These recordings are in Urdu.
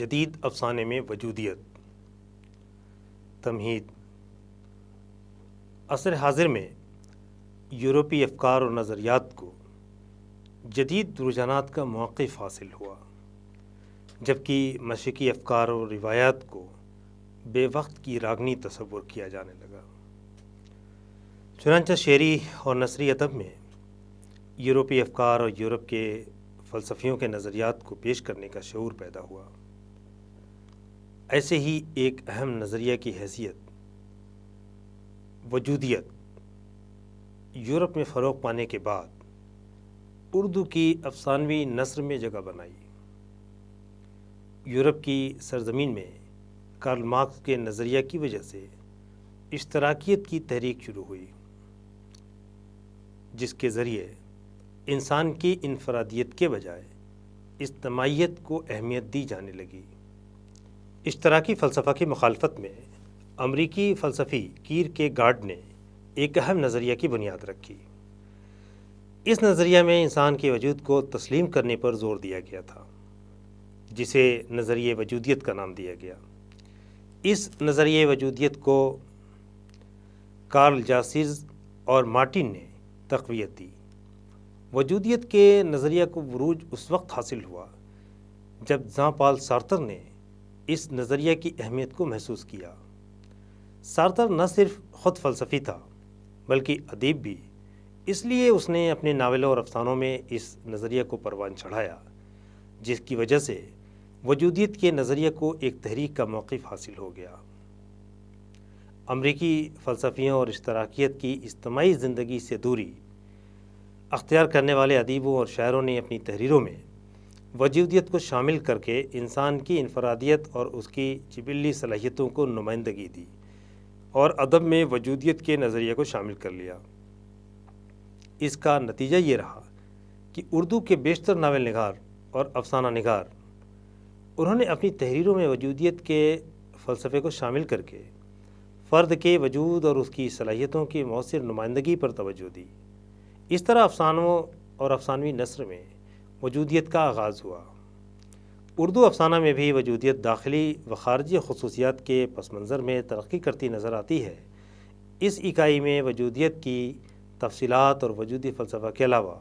جدید افسانے میں وجودیت تمہید۔ عصر حاضر میں یورپی افکار اور نظریات کو جدید رجحانات کا موقف حاصل ہوا، جبکہ مشرقی افکار اور روایات کو بے وقت کی راگنی تصور کیا جانے لگا۔ چنانچہ شعری اور نثری ادب میں یورپی افکار اور یورپ کے فلسفیوں کے نظریات کو پیش کرنے کا شعور پیدا ہوا۔ ایسے ہی ایک اہم نظریہ کی حیثیت وجودیت یورپ میں فروغ پانے کے بعد اردو کی افسانوی نثر میں جگہ بنائی۔ یورپ کی سرزمین میں کارل مارکس کے نظریہ کی وجہ سے اشتراکیت کی تحریک شروع ہوئی، جس کے ذریعے انسان کی انفرادیت کے بجائے اجتماعیت کو اہمیت دی جانے لگی۔ اشتراکی فلسفہ کی مخالفت میں امریکی فلسفی کیرکیگارڈ نے ایک اہم نظریہ کی بنیاد رکھی۔ اس نظریہ میں انسان کے وجود کو تسلیم کرنے پر زور دیا گیا تھا، جسے نظریہ وجودیت کا نام دیا گیا۔ اس نظریہ وجودیت کو کارل جاسیرز اور مارٹن نے تقویت دی۔ وجودیت کے نظریہ کو عروج اس وقت حاصل ہوا جب ژاں پال سارتر نے اس نظریہ کی اہمیت کو محسوس کیا۔ سارتر نہ صرف خود فلسفی تھا بلکہ ادیب بھی، اس لیے اس نے اپنے ناولوں اور افسانوں میں اس نظریہ کو پروان چڑھایا، جس کی وجہ سے وجودیت کے نظریہ کو ایک تحریک کا موقف حاصل ہو گیا۔ امریکی فلسفیوں اور اشتراکیت کی اجتماعی زندگی سے دوری اختیار کرنے والے ادیبوں اور شاعروں نے اپنی تحریروں میں وجودیت کو شامل کر کے انسان کی انفرادیت اور اس کی جبلی صلاحیتوں کو نمائندگی دی اور ادب میں وجودیت کے نظریہ کو شامل کر لیا۔ اس کا نتیجہ یہ رہا کہ اردو کے بیشتر ناول نگار اور افسانہ نگار انہوں نے اپنی تحریروں میں وجودیت کے فلسفے کو شامل کر کے فرد کے وجود اور اس کی صلاحیتوں کی مؤثر نمائندگی پر توجہ دی۔ اس طرح افسانوں اور افسانوی نثر میں وجودیت کا آغاز ہوا۔ اردو افسانہ میں بھی وجودیت داخلی و خارجی خصوصیات کے پس منظر میں ترقی کرتی نظر آتی ہے۔ اس اکائی میں وجودیت کی تفصیلات اور وجودی فلسفہ کے علاوہ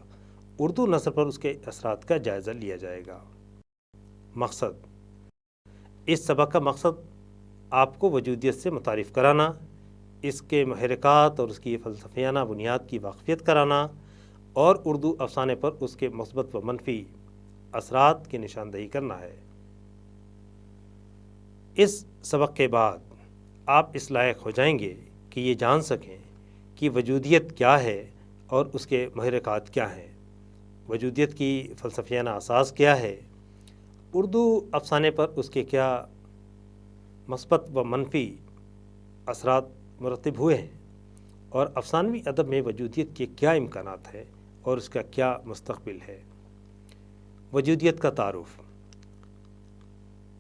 اردو نثر پر اس کے اثرات کا جائزہ لیا جائے گا۔ مقصد: اس سبق کا مقصد آپ کو وجودیت سے متعارف کرانا، اس کے محرکات اور اس کی فلسفیانہ بنیاد کی واقفیت کرانا اور اردو افسانے پر اس کے مثبت و منفی اثرات کی نشاندہی کرنا ہے۔ اس سبق کے بعد آپ اس لائق ہو جائیں گے کہ یہ جان سکیں کہ وجودیت کیا ہے اور اس کے محرکات کیا ہیں، وجودیت کی فلسفیانہ اساس کیا ہے، اردو افسانے پر اس کے کیا مثبت و منفی اثرات مرتب ہوئے ہیں، اور افسانوی ادب میں وجودیت کے کیا امکانات ہیں اور اس کا کیا مستقبل ہے۔ وجودیت کا تعارف۔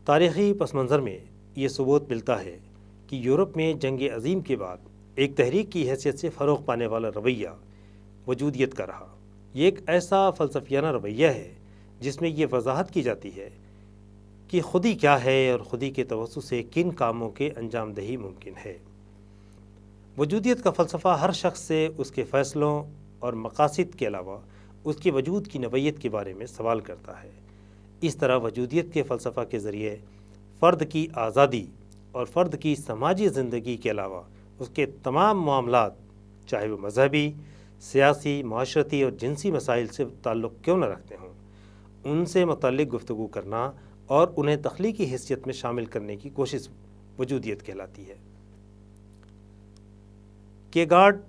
تاریخی پس منظر میں یہ ثبوت ملتا ہے کہ یورپ میں جنگ عظیم کے بعد ایک تحریک کی حیثیت سے فروغ پانے والا رویہ وجودیت کا رہا۔ یہ ایک ایسا فلسفیانہ رویہ ہے جس میں یہ وضاحت کی جاتی ہے کہ خودی کیا ہے اور خودی کے توسط سے کن کاموں کے انجام دہی ممکن ہے۔ وجودیت کا فلسفہ ہر شخص سے اس کے فیصلوں اور مقاصد کے علاوہ اس کے وجود کی نوعیت کے بارے میں سوال کرتا ہے۔ اس طرح وجودیت کے فلسفہ کے ذریعے فرد کی آزادی اور فرد کی سماجی زندگی کے علاوہ اس کے تمام معاملات، چاہے وہ مذہبی، سیاسی، معاشرتی اور جنسی مسائل سے تعلق کیوں نہ رکھتے ہوں، ان سے متعلق گفتگو کرنا اور انہیں تخلیقی حیثیت میں شامل کرنے کی کوشش وجودیت کہلاتی ہے۔ کیرکیگارڈ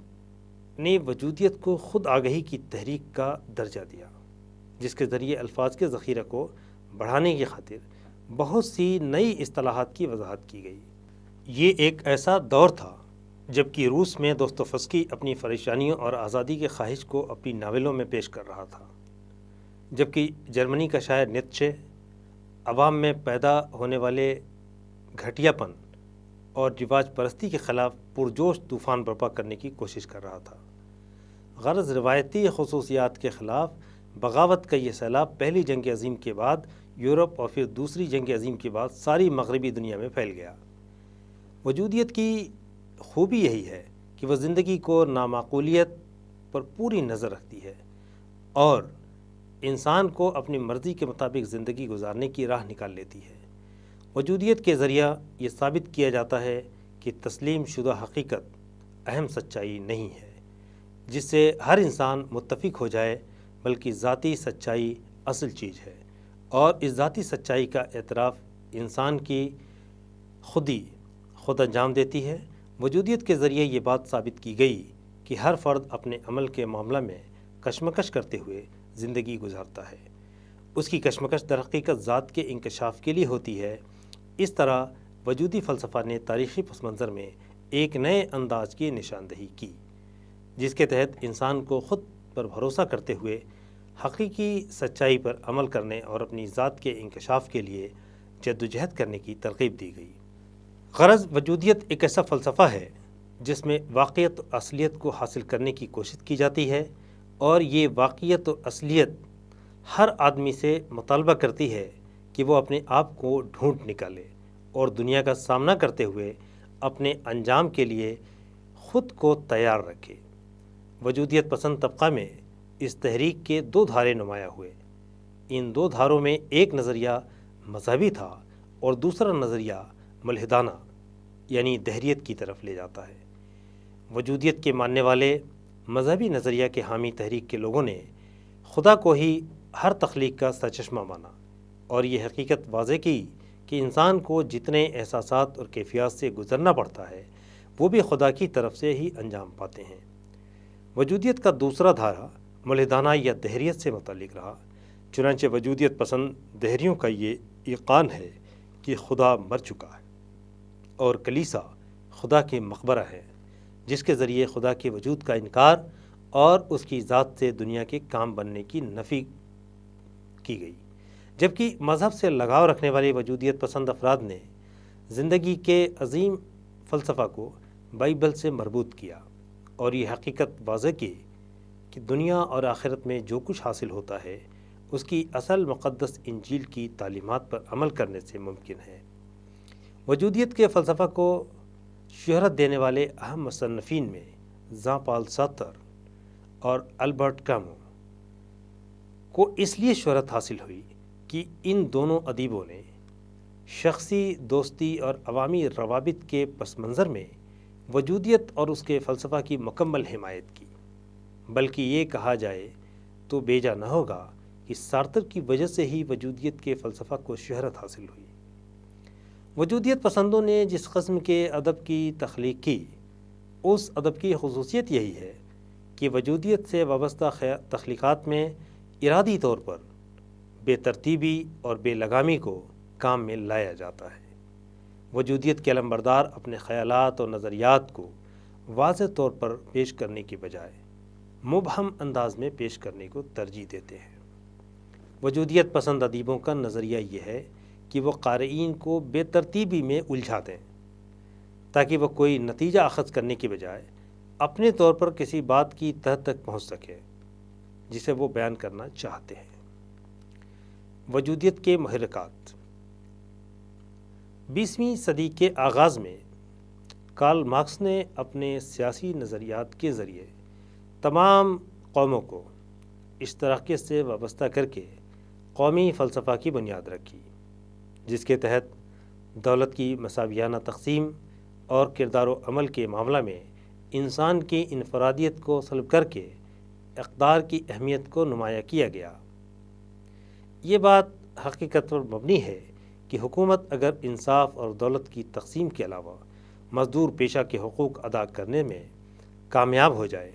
نے وجودیت کو خود آگہی کی تحریک کا درجہ دیا، جس کے ذریعے الفاظ کے ذخیرہ کو بڑھانے کی خاطر بہت سی نئی اصطلاحات کی وضاحت کی گئی۔ یہ ایک ایسا دور تھا جب کہ روس میں دوستویفسکی اپنی پریشانیوں اور آزادی کی خواہش کو اپنی ناولوں میں پیش کر رہا تھا، جبکہ جرمنی کا شاعر نیتشے عوام میں پیدا ہونے والے گھٹیا پن اور رواج پرستی کے خلاف پرجوش طوفان برپا کرنے کی کوشش کر رہا تھا۔ غرض روایتی خصوصیات کے خلاف بغاوت کا یہ سیلاب پہلی جنگ عظیم کے بعد یورپ اور پھر دوسری جنگ عظیم کے بعد ساری مغربی دنیا میں پھیل گیا۔ وجودیت کی خوبی یہی ہے کہ وہ زندگی کو نامعقولیت پر پوری نظر رکھتی ہے اور انسان کو اپنی مرضی کے مطابق زندگی گزارنے کی راہ نکال لیتی ہے۔ وجودیت کے ذریعہ یہ ثابت کیا جاتا ہے کہ تسلیم شدہ حقیقت اہم سچائی نہیں ہے جس سے ہر انسان متفق ہو جائے، بلکہ ذاتی سچائی اصل چیز ہے، اور اس ذاتی سچائی کا اعتراف انسان کی خود انجام دیتی ہے۔ وجودیت کے ذریعے یہ بات ثابت کی گئی کہ ہر فرد اپنے عمل کے معاملہ میں کشمکش کرتے ہوئے زندگی گزارتا ہے۔ اس کی کشمکش در حقیقت ذات کے انکشاف کے لیے ہوتی ہے۔ اس طرح وجودی فلسفہ نے تاریخی پس منظر میں ایک نئے انداز کی نشاندہی کی، جس کے تحت انسان کو خود پر بھروسہ کرتے ہوئے حقیقی سچائی پر عمل کرنے اور اپنی ذات کے انکشاف کے لیے جدوجہد کرنے کی ترغیب دی گئی۔ غرض وجودیت ایک ایسا فلسفہ ہے جس میں واقعیت و اصلیت کو حاصل کرنے کی کوشش کی جاتی ہے، اور یہ واقعیت و اصلیت ہر آدمی سے مطالبہ کرتی ہے کہ وہ اپنے آپ کو ڈھونڈ نکالے اور دنیا کا سامنا کرتے ہوئے اپنے انجام کے لیے خود کو تیار رکھے۔ وجودیت پسند طبقہ میں اس تحریک کے دو دھارے نمایاں ہوئے۔ ان دو دھاروں میں ایک نظریہ مذہبی تھا اور دوسرا نظریہ ملحدانہ یعنی دہریت کی طرف لے جاتا ہے۔ وجودیت کے ماننے والے مذہبی نظریہ کے حامی تحریک کے لوگوں نے خدا کو ہی ہر تخلیق کا سرچشمہ مانا اور یہ حقیقت واضح کی کہ انسان کو جتنے احساسات اور کیفیات سے گزرنا پڑتا ہے وہ بھی خدا کی طرف سے ہی انجام پاتے ہیں۔ وجودیت کا دوسرا دھارا ملحدانہ یا دہریت سے متعلق رہا۔ چنانچہ وجودیت پسند دہریوں کا یہ ایقان ہے کہ خدا مر چکا ہے اور کلیسا خدا کے مقبرہ ہے، جس کے ذریعے خدا کے وجود کا انکار اور اس کی ذات سے دنیا کے کام بننے کی نفی کی گئی، جبکہ مذہب سے لگاؤ رکھنے والے وجودیت پسند افراد نے زندگی کے عظیم فلسفہ کو بائبل سے مربوط کیا اور یہ حقیقت واضح کی کہ دنیا اور آخرت میں جو کچھ حاصل ہوتا ہے اس کی اصل مقدس انجیل کی تعلیمات پر عمل کرنے سے ممکن ہے۔ وجودیت کے فلسفہ کو شہرت دینے والے اہم مصنفین میں ژاں پال سارتر اور البرٹ کامو کو اس لیے شہرت حاصل ہوئی کہ ان دونوں ادیبوں نے شخصی دوستی اور عوامی روابط کے پس منظر میں وجودیت اور اس کے فلسفہ کی مکمل حمایت کی، بلکہ یہ کہا جائے تو بیجا نہ ہوگا کہ سارتر کی وجہ سے ہی وجودیت کے فلسفہ کو شہرت حاصل ہوئی۔ وجودیت پسندوں نے جس قسم کے ادب کی تخلیق کی، اس ادب کی خصوصیت یہی ہے کہ وجودیت سے وابستہ تخلیقات میں ارادی طور پر بے ترتیبی اور بے لگامی کو کام میں لایا جاتا ہے۔ وجودیت کے علمبردار اپنے خیالات اور نظریات کو واضح طور پر پیش کرنے کی بجائے مبہم انداز میں پیش کرنے کو ترجیح دیتے ہیں۔ وجودیت پسند ادیبوں کا نظریہ یہ ہے کہ وہ قارئین کو بے ترتیبی میں الجھا دیں تاکہ وہ کوئی نتیجہ اخذ کرنے کی بجائے اپنے طور پر کسی بات کی تہ تک پہنچ سکے جسے وہ بیان کرنا چاہتے ہیں۔ وجودیت کے محرکات۔ 20ویں صدی کے آغاز میں کارل مارکس نے اپنے سیاسی نظریات کے ذریعے تمام قوموں کو اشتراکیت سے وابستہ کر کے قومی فلسفہ کی بنیاد رکھی، جس کے تحت دولت کی مساویانہ تقسیم اور کردار و عمل کے معاملہ میں انسان کی انفرادیت کو سلب کر کے اقدار کی اہمیت کو نمایاں کیا گیا۔ یہ بات حقیقت پر مبنی ہے کہ حکومت اگر انصاف اور دولت کی تقسیم کے علاوہ مزدور پیشہ کے حقوق ادا کرنے میں کامیاب ہو جائے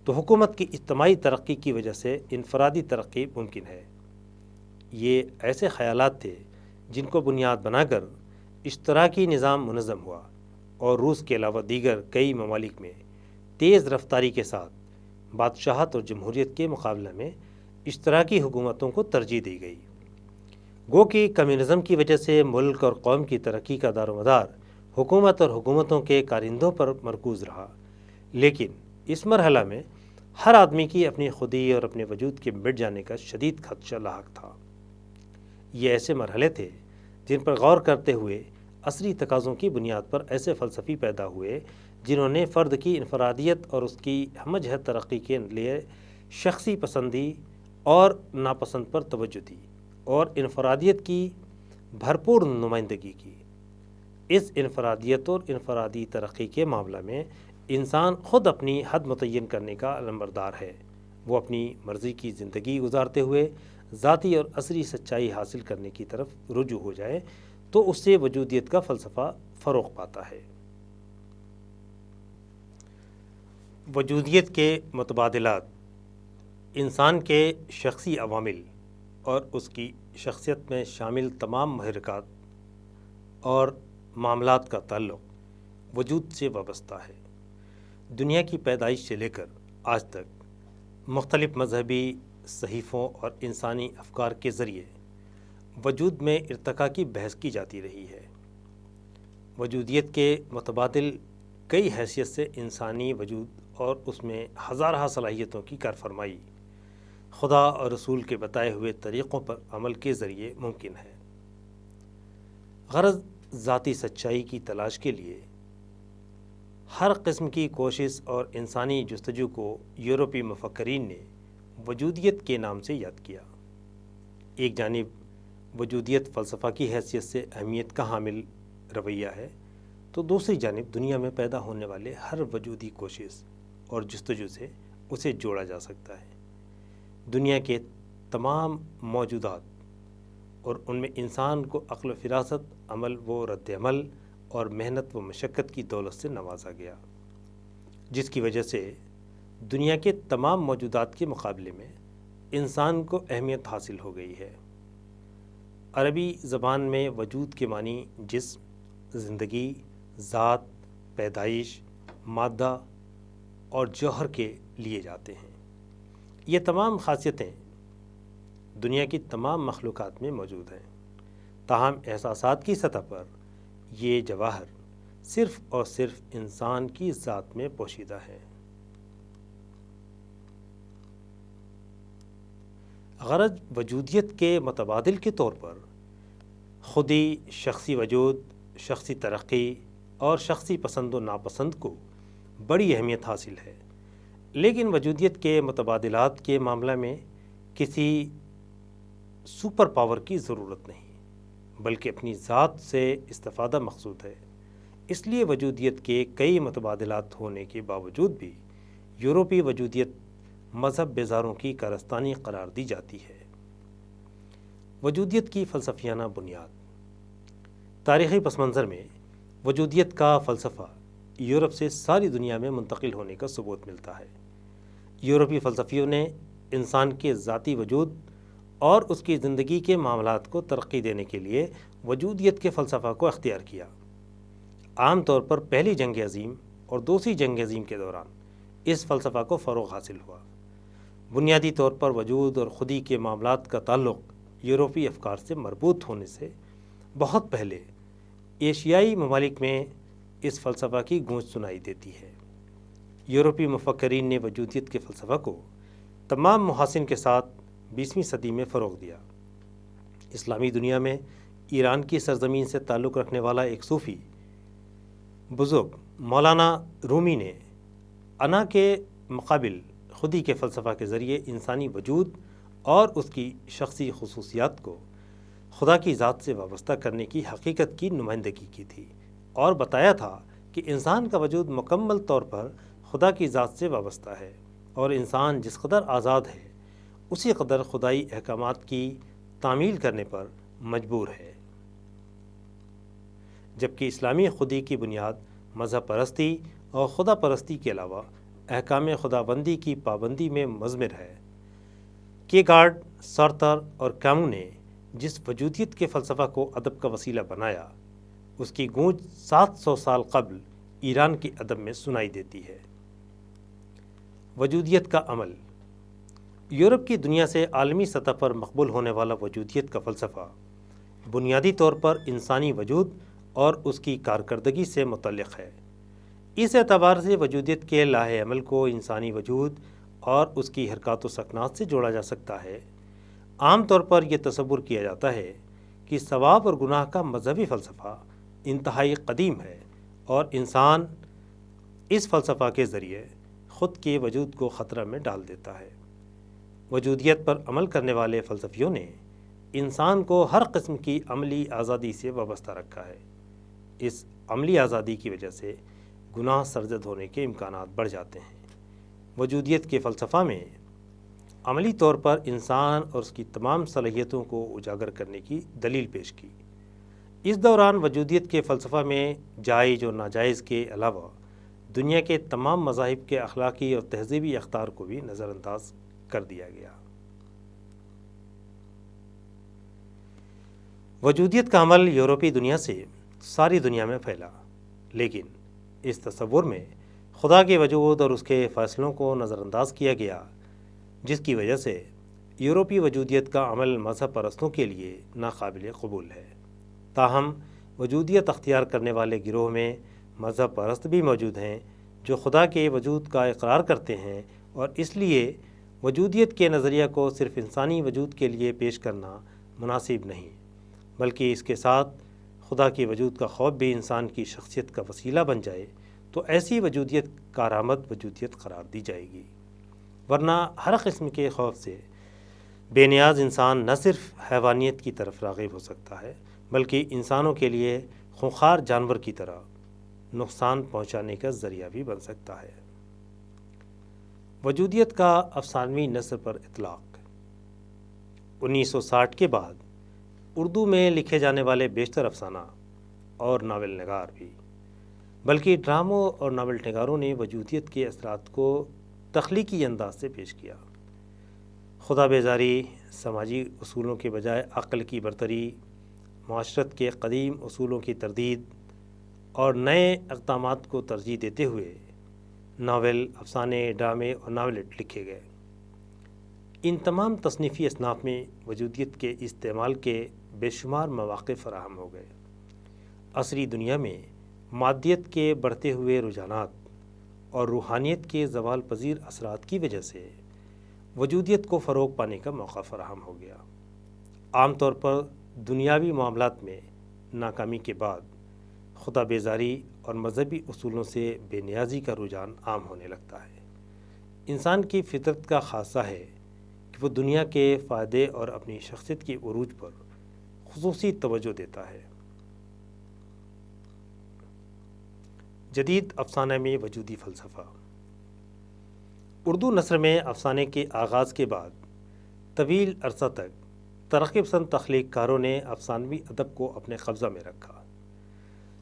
تو حکومت کی اجتماعی ترقی کی وجہ سے انفرادی ترقی ممکن ہے۔ یہ ایسے خیالات تھے جن کو بنیاد بنا کر اشتراکی نظام منظم ہوا اور روس کے علاوہ دیگر کئی ممالک میں تیز رفتاری کے ساتھ بادشاہت اور جمہوریت کے مقابلے میں اشتراکی حکومتوں کو ترجیح دی گئی۔ گو کہ کمیونزم کی وجہ سے ملک اور قوم کی ترقی کا دار و مدار حکومت اور حکومتوں کے کارندوں پر مرکوز رہا، لیکن اس مرحلہ میں ہر آدمی کی اپنی خودی اور اپنے وجود کے مٹ جانے کا شدید خدشہ لاحق تھا۔ یہ ایسے مرحلے تھے جن پر غور کرتے ہوئے عصری تقاضوں کی بنیاد پر ایسے فلسفی پیدا ہوئے جنہوں نے فرد کی انفرادیت اور اس کی ہمہ جہت ترقی کے لیے شخصی پسندی اور ناپسند پر توجہ دی اور انفرادیت کی بھرپور نمائندگی کی۔ اس انفرادیت اور انفرادی ترقی کے معاملہ میں انسان خود اپنی حد متعین کرنے کا علمبردار ہے۔ وہ اپنی مرضی کی زندگی گزارتے ہوئے ذاتی اور عصری سچائی حاصل کرنے کی طرف رجوع ہو جائے تو اس سے وجودیت کا فلسفہ فروغ پاتا ہے۔ وجودیت کے متبادلات انسان کے شخصی عوامل اور اس کی شخصیت میں شامل تمام محرکات اور معاملات کا تعلق وجود سے وابستہ ہے۔ دنیا کی پیدائش سے لے کر آج تک مختلف مذہبی صحیفوں اور انسانی افکار کے ذریعے وجود میں ارتقاء کی بحث کی جاتی رہی ہے۔ وجودیت کے متبادل کئی حیثیت سے انسانی وجود اور اس میں ہزارہ صلاحیتوں کی کارفرمائی خدا اور رسول کے بتائے ہوئے طریقوں پر عمل کے ذریعے ممکن ہے۔ غرض ذاتی سچائی کی تلاش کے لیے ہر قسم کی کوشش اور انسانی جستجو کو یورپی مفکرین نے وجودیت کے نام سے یاد کیا۔ ایک جانب وجودیت فلسفہ کی حیثیت سے اہمیت کا حامل رویہ ہے تو دوسری جانب دنیا میں پیدا ہونے والے ہر وجودی کوشش اور جستجو سے اسے جوڑا جا سکتا ہے۔ دنیا کے تمام موجودات اور ان میں انسان کو عقل و فراست، عمل و رد عمل اور محنت و مشقت کی دولت سے نوازا گیا، جس کی وجہ سے دنیا کے تمام موجودات کے مقابلے میں انسان کو اہمیت حاصل ہو گئی ہے۔ عربی زبان میں وجود کے معنی جسم، زندگی، ذات، پیدائش، مادہ اور جوہر کے لیے جاتے ہیں۔ یہ تمام خاصیتیں دنیا کی تمام مخلوقات میں موجود ہیں، تاہم احساسات کی سطح پر یہ جواہر صرف اور صرف انسان کی ذات میں پوشیدہ ہے۔ غرض وجودیت کے متبادل کے طور پر خودی، شخصی وجود، شخصی ترقی اور شخصی پسند و ناپسند کو بڑی اہمیت حاصل ہے، لیکن وجودیت کے متبادلات کے معاملہ میں کسی سپر پاور کی ضرورت نہیں، بلکہ اپنی ذات سے استفادہ مقصود ہے۔ اس لیے وجودیت کے کئی متبادلات ہونے کے باوجود بھی یورپی وجودیت مذہب بیزاروں کی کارستانی قرار دی جاتی ہے۔ وجودیت کی فلسفیانہ بنیاد۔ تاریخی پس منظر میں وجودیت کا فلسفہ یورپ سے ساری دنیا میں منتقل ہونے کا ثبوت ملتا ہے۔ یورپی فلسفیوں نے انسان کے ذاتی وجود اور اس کی زندگی کے معاملات کو ترقی دینے کے لیے وجودیت کے فلسفہ کو اختیار کیا۔ عام طور پر پہلی جنگ عظیم اور دوسری جنگ عظیم کے دوران اس فلسفہ کو فروغ حاصل ہوا۔ بنیادی طور پر وجود اور خودی کے معاملات کا تعلق یورپی افکار سے مربوط ہونے سے بہت پہلے ایشیائی ممالک میں اس فلسفہ کی گونج سنائی دیتی ہے۔ یورپی مفکرین نے وجودیت کے فلسفہ کو تمام محاسن کے ساتھ 20ویں صدی میں فروغ دیا۔ اسلامی دنیا میں ایران کی سرزمین سے تعلق رکھنے والا ایک صوفی بزرگ مولانا رومی نے انا کے مقابل خودی کے فلسفہ کے ذریعے انسانی وجود اور اس کی شخصی خصوصیات کو خدا کی ذات سے وابستہ کرنے کی حقیقت کی نمائندگی کی تھی اور بتایا تھا کہ انسان کا وجود مکمل طور پر خدا کی ذات سے وابستہ ہے اور انسان جس قدر آزاد ہے اسی قدر خدائی احکامات کی تعمیل کرنے پر مجبور ہے۔ جبکہ اسلامی خودی کی بنیاد مذہب پرستی اور خدا پرستی کے علاوہ احکام خداوندی کی پابندی میں مضمر ہے۔ کیرکیگارڈ، سارتر اور کامو نے جس وجودیت کے فلسفہ کو ادب کا وسیلہ بنایا اس کی گونج 700 سال قبل ایران کے ادب میں سنائی دیتی ہے۔ وجودیت کا عمل۔ یورپ کی دنیا سے عالمی سطح پر مقبول ہونے والا وجودیت کا فلسفہ بنیادی طور پر انسانی وجود اور اس کی کارکردگی سے متعلق ہے۔ اس اعتبار سے وجودیت کے لاہ عمل کو انسانی وجود اور اس کی حرکات و سکنات سے جوڑا جا سکتا ہے، عام طور پر یہ تصور کیا جاتا ہے کہ ثواب اور گناہ کا مذہبی فلسفہ انتہائی قدیم ہے اور انسان اس فلسفہ کے ذریعے خود کے وجود کو خطرہ میں ڈال دیتا ہے۔ وجودیت پر عمل کرنے والے فلسفیوں نے انسان کو ہر قسم کی عملی آزادی سے وابستہ رکھا ہے۔ اس عملی آزادی کی وجہ سے گناہ سرزد ہونے کے امکانات بڑھ جاتے ہیں۔ وجودیت کے فلسفہ میں عملی طور پر انسان اور اس کی تمام صلاحیتوں کو اجاگر کرنے کی دلیل پیش کی۔ اس دوران وجودیت کے فلسفہ میں جائز اور ناجائز کے علاوہ دنیا کے تمام مذاہب کے اخلاقی اور تہذیبی اختیار کو بھی نظر انداز کر دیا گیا۔ وجودیت کا عمل یورپی دنیا سے ساری دنیا میں پھیلا، لیکن اس تصور میں خدا کے وجود اور اس کے فیصلوں کو نظر انداز کیا گیا، جس کی وجہ سے یورپی وجودیت کا عمل مذہب پرستوں کے لیے ناقابل قبول ہے۔ تاہم وجودیت اختیار کرنے والے گروہ میں مذہب پرست بھی موجود ہیں جو خدا کے وجود کا اقرار کرتے ہیں، اور اس لیے وجودیت کے نظریہ کو صرف انسانی وجود کے لیے پیش کرنا مناسب نہیں، بلکہ اس کے ساتھ خدا کے وجود کا خوف بھی انسان کی شخصیت کا وسیلہ بن جائے تو ایسی وجودیت کارآمد وجودیت قرار دی جائے گی، ورنہ ہر قسم کے خوف سے بے نیاز انسان نہ صرف حیوانیت کی طرف راغب ہو سکتا ہے بلکہ انسانوں کے لیے خونخوار جانور کی طرح نقصان پہنچانے کا ذریعہ بھی بن سکتا ہے۔ وجودیت کا افسانوی نثر پر اطلاق۔ 1960 کے بعد اردو میں لکھے جانے والے بیشتر افسانہ اور ناول نگار بھی، بلکہ ڈراموں اور ناول نگاروں نے وجودیت کے اثرات کو تخلیقی انداز سے پیش کیا۔ خدا بیزاری، سماجی اصولوں کے بجائے عقل کی برتری، معاشرت کے قدیم اصولوں کی تردید اور نئے اقدامات کو ترجیح دیتے ہوئے ناول، افسانے، ڈرامے اور ناولٹ لکھے گئے۔ ان تمام تصنیفی اصناف میں وجودیت کے استعمال کے بے شمار مواقع فراہم ہو گئے۔ عصری دنیا میں مادیت کے بڑھتے ہوئے رجحانات اور روحانیت کے زوال پذیر اثرات کی وجہ سے وجودیت کو فروغ پانے کا موقع فراہم ہو گیا۔ عام طور پر دنیاوی معاملات میں ناکامی کے بعد خدا بیزاری اور مذہبی اصولوں سے بے نیازی کا رجحان عام ہونے لگتا ہے۔ انسان کی فطرت کا خاصہ ہے کہ وہ دنیا کے فائدے اور اپنی شخصیت کی عروج پر خصوصی توجہ دیتا ہے۔ جدید افسانہ میں وجودی فلسفہ۔ اردو نثر میں افسانے کے آغاز کے بعد طویل عرصہ تک ترقی پسند تخلیق کاروں نے افسانوی ادب کو اپنے قبضہ میں رکھا۔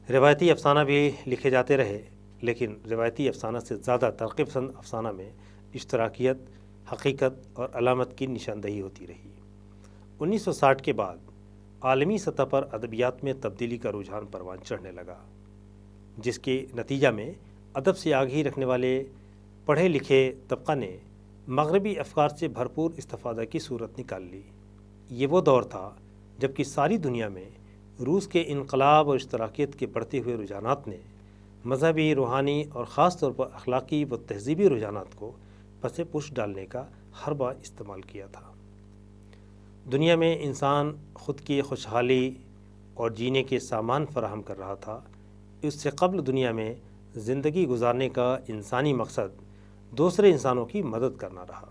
روایتی افسانہ بھی لکھے جاتے رہے، لیکن روایتی افسانہ سے زیادہ ترقی پسند افسانہ میں اشتراکیت، حقیقت اور علامت کی نشاندہی ہوتی رہی۔ 1960 کے بعد عالمی سطح پر ادبیات میں تبدیلی کا رجحان پروان چڑھنے لگا، جس کے نتیجہ میں ادب سے آگاہی رکھنے والے پڑھے لکھے طبقہ نے مغربی افکار سے بھرپور استفادہ کی صورت نکال لی۔ یہ وہ دور تھا جب کہ ساری دنیا میں روس کے انقلاب اور اشتراکیت کے بڑھتے ہوئے رجحانات نے مذہبی، روحانی اور خاص طور پر اخلاقی و تہذیبی رجحانات کو پس پش ڈالنے کا حربہ استعمال کیا تھا۔ دنیا میں انسان خود کی خوشحالی اور جینے کے سامان فراہم کر رہا تھا۔ اس سے قبل دنیا میں زندگی گزارنے کا انسانی مقصد دوسرے انسانوں کی مدد کرنا رہا۔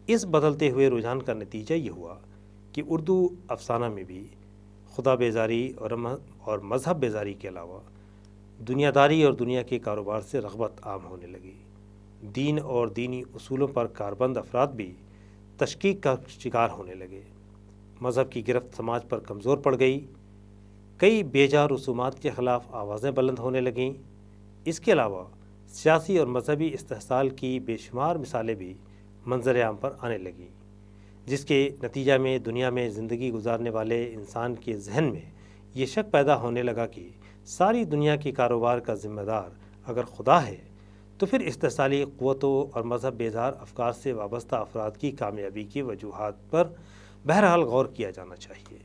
اس بدلتے ہوئے رجحان کا نتیجہ یہ ہوا کہ اردو افسانہ میں بھی خدا بیزاری اور مذہب بیزاری کے علاوہ دنیا داری اور دنیا کے کاروبار سے رغبت عام ہونے لگی۔ دین اور دینی اصولوں پر کاربند افراد بھی تشکیک کا شکار ہونے لگے۔ مذہب کی گرفت سماج پر کمزور پڑ گئی۔ کئی بیجا رسومات کے خلاف آوازیں بلند ہونے لگیں۔ اس کے علاوہ سیاسی اور مذہبی استحصال کی بے شمار مثالیں بھی منظر عام پر آنے لگیں، جس کے نتیجہ میں دنیا میں زندگی گزارنے والے انسان کے ذہن میں یہ شک پیدا ہونے لگا کہ ساری دنیا کے کاروبار کا ذمہ دار اگر خدا ہے تو پھر استحصالی قوتوں اور مذہب بیزار افکار سے وابستہ افراد کی کامیابی کی وجوہات پر بہرحال غور کیا جانا چاہیے۔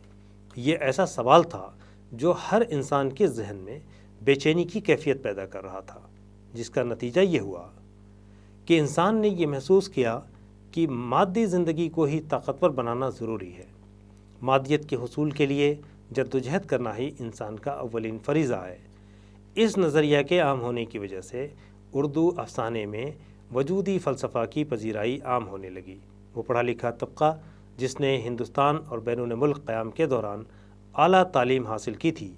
یہ ایسا سوال تھا جو ہر انسان کے ذہن میں بے چینی کی کیفیت پیدا کر رہا تھا، جس کا نتیجہ یہ ہوا کہ انسان نے یہ محسوس کیا کہ مادی زندگی کو ہی طاقتور بنانا ضروری ہے۔ مادیت کے حصول کے لیے جدوجہد کرنا ہی انسان کا اولین فریضہ ہے۔ اس نظریہ کے عام ہونے کی وجہ سے اردو افسانے میں وجودی فلسفہ کی پذیرائی عام ہونے لگی۔ وہ پڑھا لکھا طبقہ جس نے ہندوستان اور بیرون ملک قیام کے دوران اعلیٰ تعلیم حاصل کی تھی،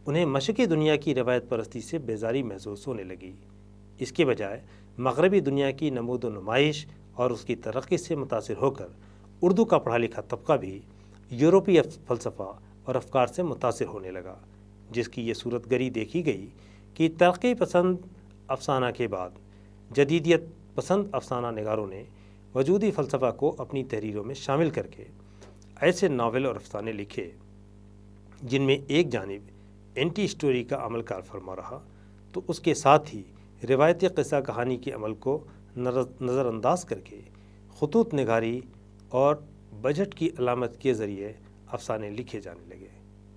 انہیں مشرقی دنیا کی روایت پرستی سے بیزاری محسوس ہونے لگی۔ اس کے بجائے مغربی دنیا کی نمود و نمائش اور اس کی ترقی سے متاثر ہو کر اردو کا پڑھا لکھا طبقہ بھی یورپی فلسفہ اور افکار سے متاثر ہونے لگا، جس کی یہ صورت گری دیکھی گئی کہ ترقی پسند افسانہ کے بعد جدیدیت پسند افسانہ نگاروں نے وجودی فلسفہ کو اپنی تحریروں میں شامل کر کے ایسے ناول اور افسانے لکھے جن میں ایک جانب اینٹی اسٹوری کا عمل کار فرما رہا تو اس کے ساتھ ہی روایتی قصہ کہانی کے عمل کو نظر انداز کر کے خطوط نگاری اور بجٹ کی علامت کے ذریعے افسانے لکھے جانے لگے۔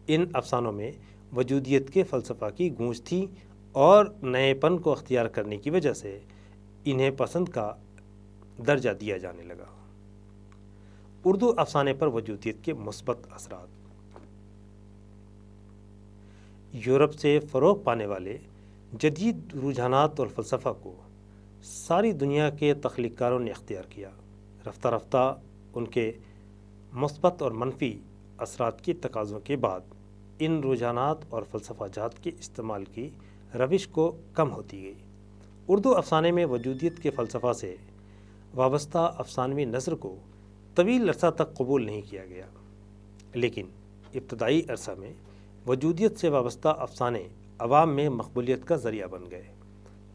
ان افسانوں میں وجودیت کے فلسفہ کی گونج تھی اور نئے پن کو اختیار کرنے کی وجہ سے انہیں پسند کا درجہ دیا جانے لگا۔ اردو افسانے پر وجودیت کے مثبت اثرات۔ یورپ سے فروغ پانے والے جدید رجحانات اور فلسفہ کو ساری دنیا کے تخلیق کاروں نے اختیار کیا۔ رفتہ رفتہ ان کے مثبت اور منفی اثرات کے تقاضوں کے بعد ان رجحانات اور فلسفہ جات کے استعمال کی روش کو کم ہوتی گئی۔ اردو افسانے میں وجودیت کے فلسفہ سے وابستہ افسانوی نثر کو طویل عرصہ تک قبول نہیں کیا گیا، لیکن ابتدائی عرصہ میں وجودیت سے وابستہ افسانے عوام میں مقبولیت کا ذریعہ بن گئے۔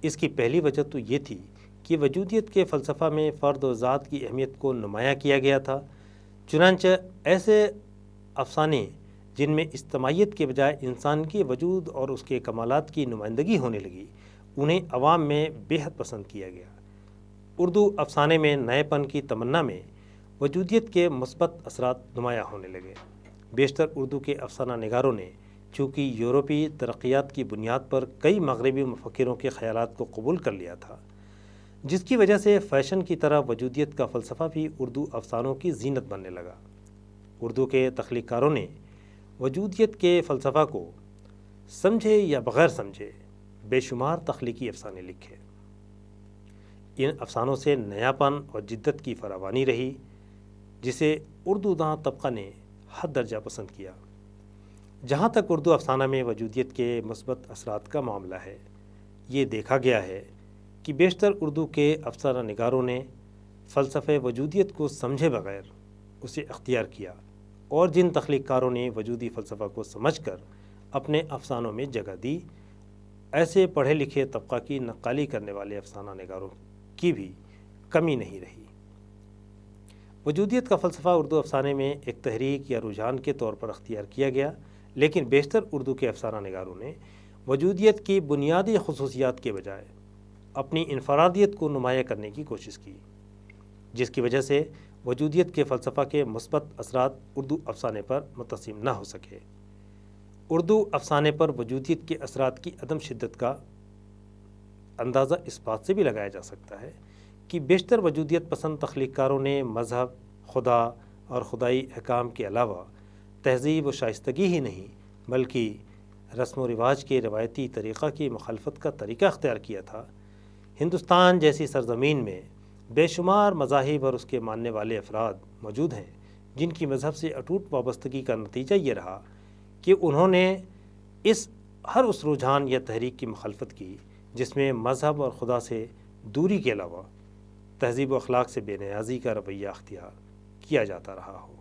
اس کی پہلی وجہ تو یہ تھی کہ وجودیت کے فلسفہ میں فرد و ذات کی اہمیت کو نمایاں کیا گیا تھا، چنانچہ ایسے افسانے جن میں اجتماعیت کے بجائے انسان کے وجود اور اس کے کمالات کی نمائندگی ہونے لگی، انہیں عوام میں بے حد پسند کیا گیا۔ اردو افسانے میں نئے پن کی تمنا میں وجودیت کے مثبت اثرات نمایاں ہونے لگے۔ بیشتر اردو کے افسانہ نگاروں نے چونکہ یورپی ترقیات کی بنیاد پر کئی مغربی مفکروں کے خیالات کو قبول کر لیا تھا، جس کی وجہ سے فیشن کی طرح وجودیت کا فلسفہ بھی اردو افسانوں کی زینت بننے لگا۔ اردو کے تخلیق کاروں نے وجودیت کے فلسفہ کو سمجھے یا بغیر سمجھے بے شمار تخلیقی افسانے لکھے۔ ان افسانوں سے نیاپن اور جدت کی فراوانی رہی، جسے اردو داں طبقہ نے حد درجہ پسند کیا۔ جہاں تک اردو افسانہ میں وجودیت کے مثبت اثرات کا معاملہ ہے، یہ دیکھا گیا ہے کہ بیشتر اردو کے افسانہ نگاروں نے فلسفہ وجودیت کو سمجھے بغیر اسے اختیار کیا، اور جن تخلیق کاروں نے وجودی فلسفہ کو سمجھ کر اپنے افسانوں میں جگہ دی، ایسے پڑھے لکھے طبقہ کی نقالی کرنے والے افسانہ نگاروں کی بھی کمی نہیں رہی۔ وجودیت کا فلسفہ اردو افسانے میں ایک تحریک یا رجحان کے طور پر اختیار کیا گیا، لیکن بیشتر اردو کے افسانہ نگاروں نے وجودیت کی بنیادی خصوصیات کے بجائے اپنی انفرادیت کو نمایاں کرنے کی کوشش کی، جس کی وجہ سے وجودیت کے فلسفہ کے مثبت اثرات اردو افسانے پر منتسم نہ ہو سکے۔ اردو افسانے پر وجودیت کے اثرات کی عدم شدت کا اندازہ اس بات سے بھی لگایا جا سکتا ہے کہ بیشتر وجودیت پسند تخلیق کاروں نے مذہب، خدا اور خدائی احکام کے علاوہ تہذیب و شائستگی ہی نہیں بلکہ رسم و رواج کے روایتی طریقہ کی مخالفت کا طریقہ اختیار کیا تھا۔ ہندوستان جیسی سرزمین میں بے شمار مذاہب اور اس کے ماننے والے افراد موجود ہیں جن کی مذہب سے اٹوٹ وابستگی کا نتیجہ یہ رہا کہ انہوں نے ہر اس رجحان یا تحریک کی مخالفت کی جس میں مذہب اور خدا سے دوری کے علاوہ تہذیب و اخلاق سے بے نیازی کا رویہ اختیار کیا جاتا رہا ہو۔